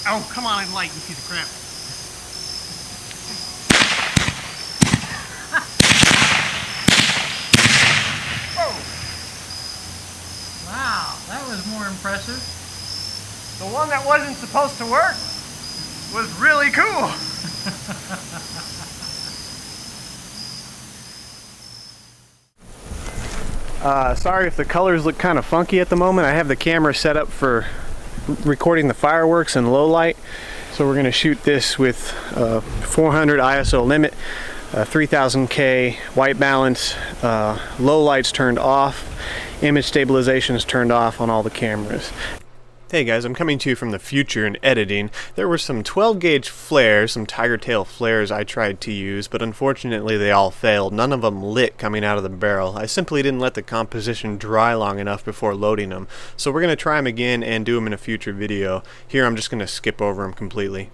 Oh, come on, in light, you piece of crap. Whoa! Wow, that was more impressive. The one that wasn't supposed to work was really cool. Sorry if the colors look kind of funky at the moment. I have the camera set up for recording the fireworks in low light. So we're going to shoot this with 400 ISO limit, 3000K white balance, low lights turned off, image stabilization is turned off on all the cameras. Hey guys, I'm coming to you from the future in editing. There were some 12 gauge flares, some tiger tail flares I tried to use, but unfortunately they all failed. None of them lit coming out of the barrel. I simply didn't let the composition dry long enough before loading them. So we're going to try them again and do them in a future video. Here I'm just going to skip over them completely.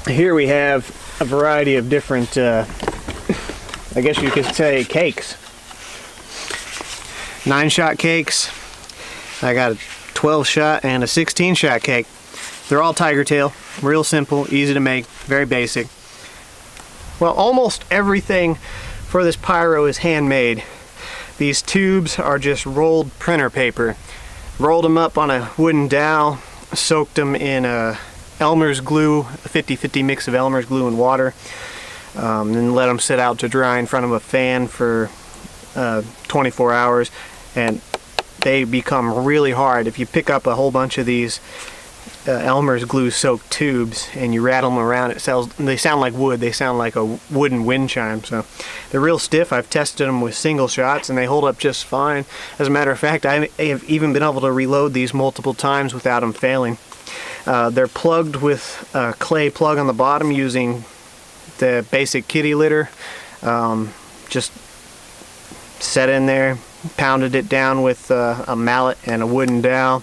Here we have a variety of different, I guess you could say, cakes. 9-shot cakes. I got a 12-shot and a 16-shot cake. They're all tiger tail, real simple, easy to make, very basic. Well, almost everything for this pyro is handmade. These tubes are just rolled printer paper. Rolled them up on a wooden dowel, soaked them in Elmer's glue, a 50-50 mix of Elmer's glue and water, and let them sit out to dry in front of a fan for 24 hours, and they become really hard. If you pick up a whole bunch of these Elmer's glue soaked tubes and you rattle them around, they sound like wood. They sound like a wooden wind chime. So they're real stiff. I've tested them with single shots and they hold up just fine. As a matter of fact, I have even been able to reload these multiple times without them failing. They're plugged with a clay plug on the bottom using the basic kitty litter. Just set in there, pounded it down with a mallet and a wooden dowel,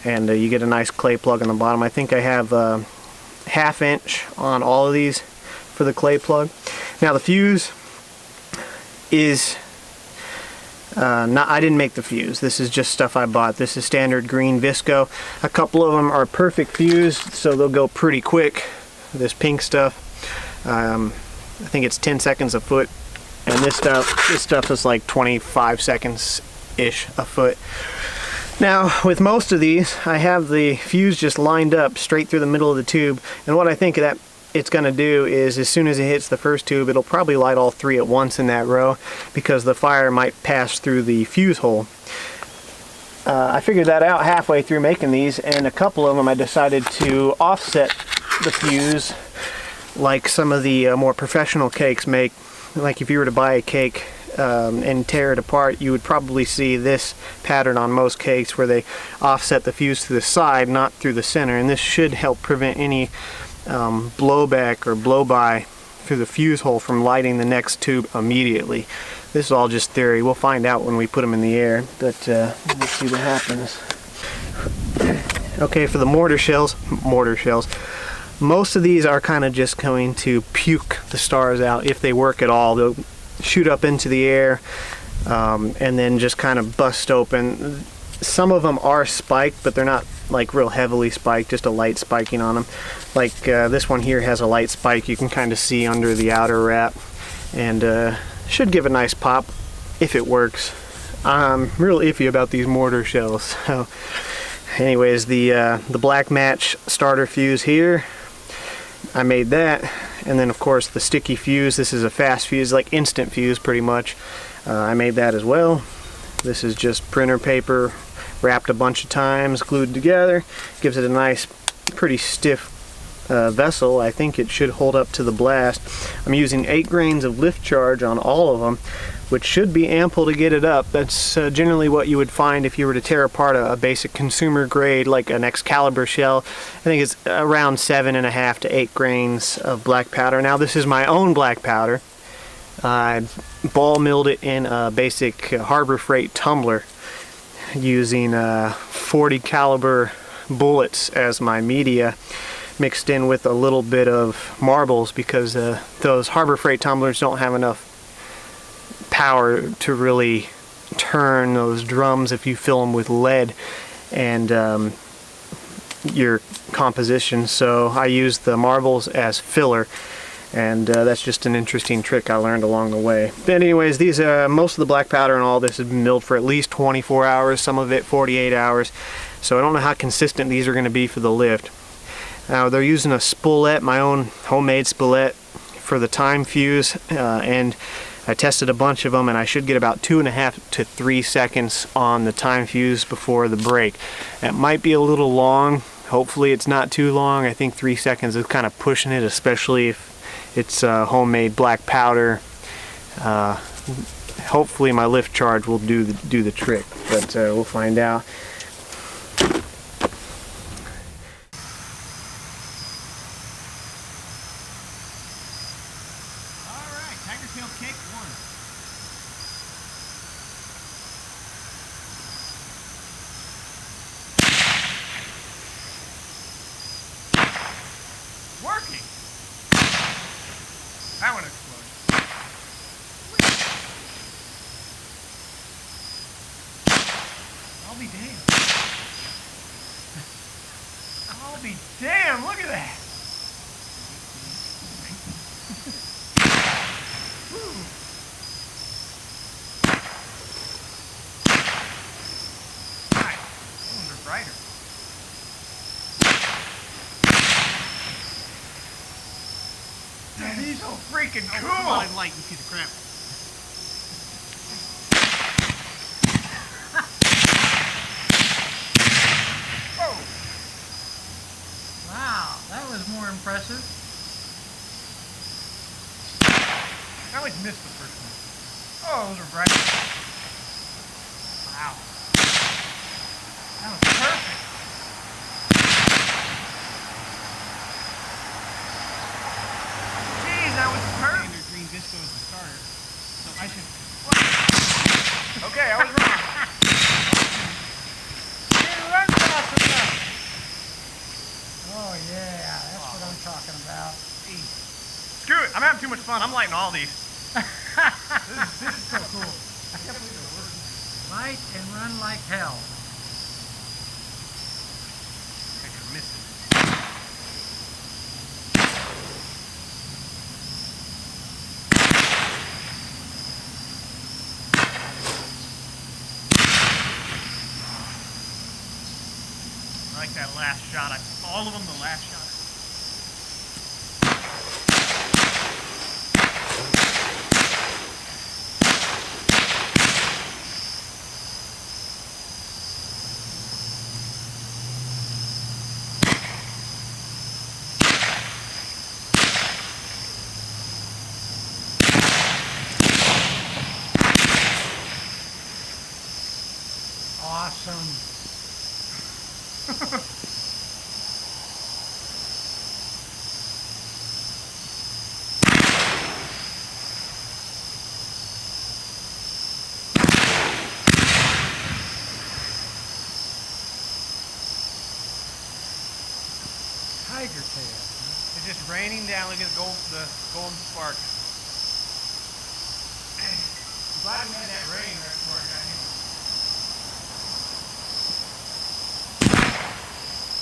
and you get a nice clay plug on the bottom. I think I have a 1/2 inch on all of these for the clay plug. Now the fuse is I didn't make the fuse. This is just stuff I bought. This is standard green Visco. A couple of them are perfect fused, so they'll go pretty quick. This pink stuff, I think it's 10 seconds a foot. And this stuff is like 25 seconds-ish a foot. Now, with most of these, I have the fuse just lined up straight through the middle of the tube. And what I think that it's going to do is, as soon as it hits the first tube, it'll probably light all three at once in that row, because the fire might pass through the fuse hole. I figured that out halfway through making these, and a couple of them I decided to offset the fuse like some of the more professional cakes make. Like if you were to buy a cake and tear it apart, you would probably see this pattern on most cakes where they offset the fuse to the side, not through the center, and this should help prevent any blowback or blow-by through the fuse hole from lighting the next tube immediately. This is all just theory. We'll find out when we put them in the air, but let's see what happens. Okay, for the mortar shells, most of these are kind of just going to puke the stars out if they work at all. They'll shoot up into the air and then just kind of bust open. Some of them are spiked, but they're not like real heavily spiked, just a light spiking on them. Like this one here has a light spike you can kind of see under the outer wrap, and should give a nice pop if it works. I'm real iffy about these mortar shells. So anyways, the black match starter fuse here, I made that, and then of course the sticky fuse. This is a fast fuse, like instant fuse pretty much. I made that as well. This is just printer paper wrapped a bunch of times, glued together. Gives it a nice, pretty stiff vessel. I think it should hold up to the blast. I'm using 8 grains of lift charge on all of them, which should be ample to get it up. That's generally what you would find if you were to tear apart a basic consumer grade like an Excalibur shell. I think it's around 7.5 to 8 grains of black powder. Now this is my own black powder. I ball milled it in a basic Harbor Freight tumbler using 40 caliber bullets as my media, mixed in with a little bit of marbles, because those Harbor Freight tumblers don't have enough power to really turn those drums if you fill them with lead. And your composition. So I use the marbles as filler, and that's just an interesting trick I learned along the way. But anyways, these most of the black powder and all this has been milled for at least 24 hours, some of it 48 hours. So I don't know how consistent these are going to be for the lift. Now they're using a spoolette, my own homemade spoolette, for the time fuse, and I tested a bunch of them, and I should get about 2.5 to 3 seconds on the time fuse before the break. It might be a little long. Hopefully it's not too long. I think 3 seconds is kind of pushing it, especially if it's homemade black powder. Hopefully my lift charge will do the trick, but we'll find out. Cake 1. Working. That one exploded. I'll be damned. I'll be damned. Look at that. Brighter. These are so freaking cool. I like you see the crap. Whoa. Wow, that was more impressive. I always missed the first one. Oh, those are bright. Wow. That was perfect. Jeez, that was perfect. Standard green visco is the starter, so I should. Okay, I was wrong. Didn't run fast enough. Oh yeah, that's what I'm talking about. Jeez. Screw it, I'm having too much fun. I'm lighting all these. this is so cool. I can't believe it works. Light and run like hell. Missing. I like that last shot. All of them, the last shot. Awesome. Tiger tail. It's just raining down. Look at the golden spark. I'm glad we had that rain right before I got here.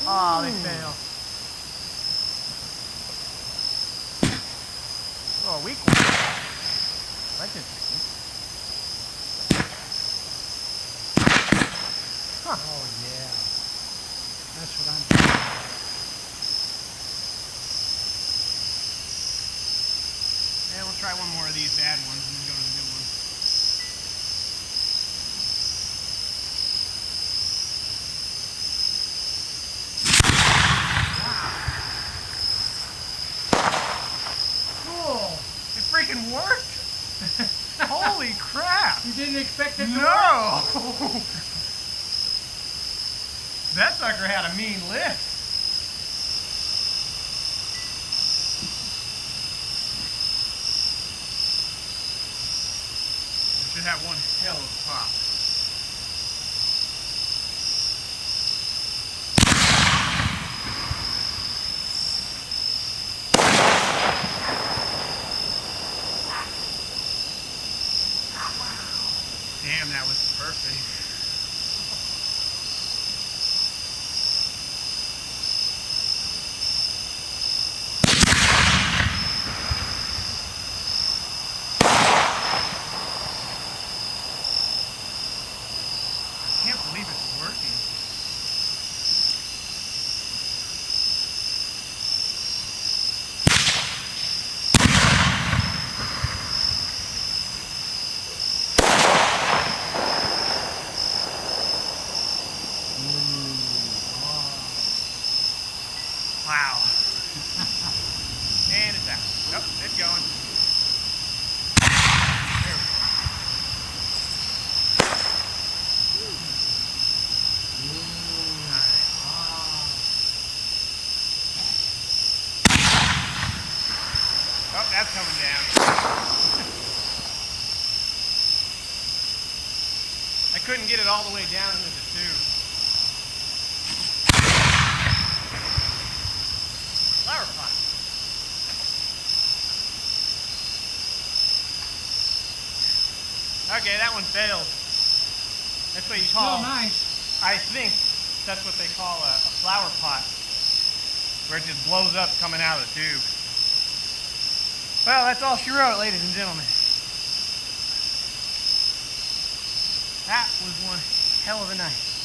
Oh, they fail. Oh, a weak one. That's interesting. Huh. Oh, yeah. That's what I'm talking about. Yeah, we'll try one more of these bad ones and then go to the good ones. Freaking worked! Holy crap! You didn't expect it to work? No! That sucker had a mean lift. It should have one hell of a pop. Damn, that was perfect. Wow. And it's out. Nope, it's going. There we go. Nice. Oh, that's coming down. I couldn't get it all the way down into the tube. Flower pot. Okay, that one failed. That's what you call. Still nice. I think that's what they call a flower pot, where it just blows up coming out of the tube. Well, that's all she wrote, ladies and gentlemen. That was one hell of a night.